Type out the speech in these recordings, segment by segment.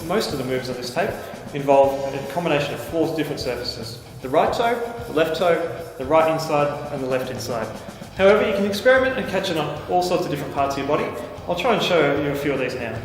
most of the moves on this tape involve a combination of 4 different surfaces. The right toe, the left toe, the right inside and the left inside. However, you can experiment and catch it on all sorts of different parts of your body. I'll try and show you a few of these now.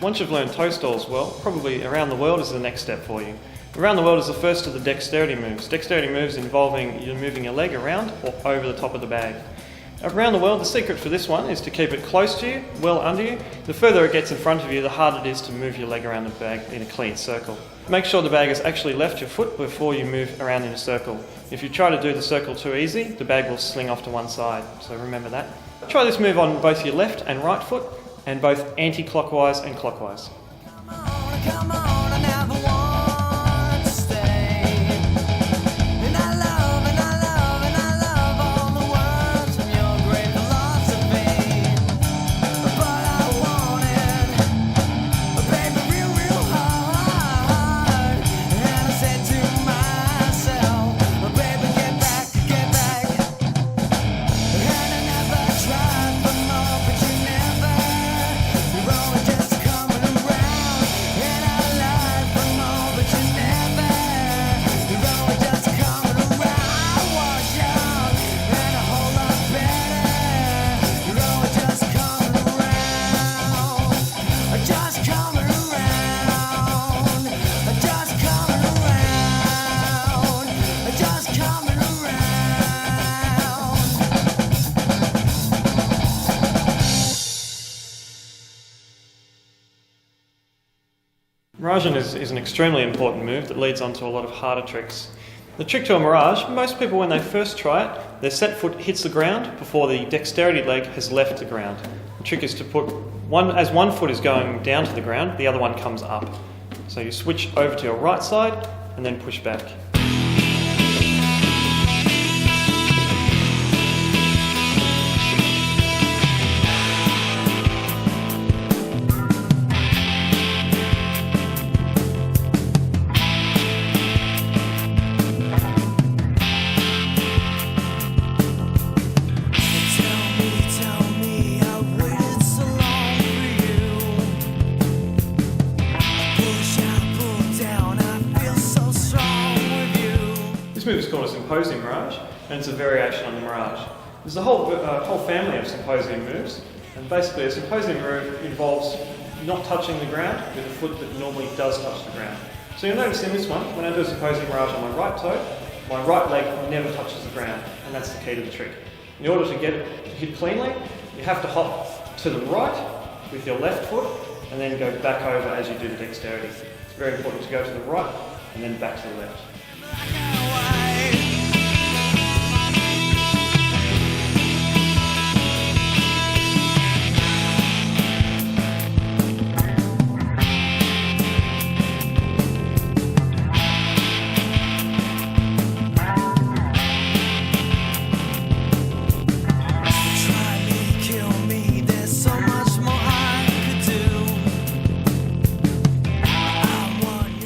Once you've learned toe stalls well, probably around the world is the next step for you. Around the world is the first of the dexterity moves. Dexterity moves involving you moving your leg around or over the top of the bag. Around the world, the secret for this one is to keep it close to you, well under you. The further it gets in front of you, the harder it is to move your leg around the bag in a clean circle. Make sure the bag has actually left your foot before you move around in a circle. If you try to do the circle too easy, the bag will sling off to one side, so remember that. Try this move on both your left and right foot, and both anti-clockwise and clockwise. Mirage is an extremely important move that leads on to a lot of harder tricks. The trick to a mirage, most people when they first try it, their set foot hits the ground before the dexterity leg has left the ground. The trick is to put as one foot is going down to the ground, the other one comes up. So you switch over to your right side and then push back. This move is called a symposium mirage, and it's a variation on the mirage. There's a whole family of symposium moves, and basically a symposium move involves not touching the ground with a foot that normally does touch the ground. So you'll notice in this one, when I do a symposium mirage on my right toe, my right leg never touches the ground, and that's the key to the trick. In order to get it to hit cleanly, you have to hop to the right with your left foot, and then go back over as you do the dexterity. It's very important to go to the right, and then back to the left.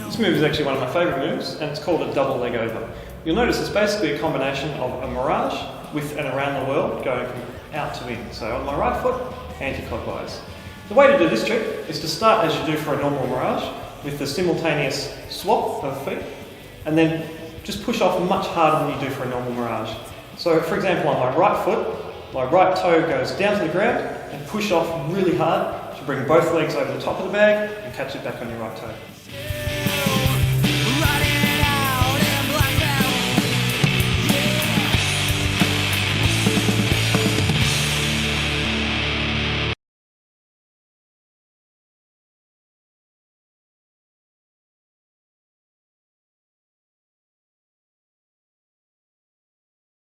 This move is actually one of my favourite moves, and it's called a double leg over. You'll notice it's basically a combination of a mirage with an around the world going from out to in. So on my right foot, anti-clockwise. The way to do this trick is to start as you do for a normal mirage with the simultaneous swap of feet, and then just push off much harder than you do for a normal mirage. So for example, on my right foot, my right toe goes down to the ground and push off really hard to bring both legs over the top of the bag and catch it back on your right toe.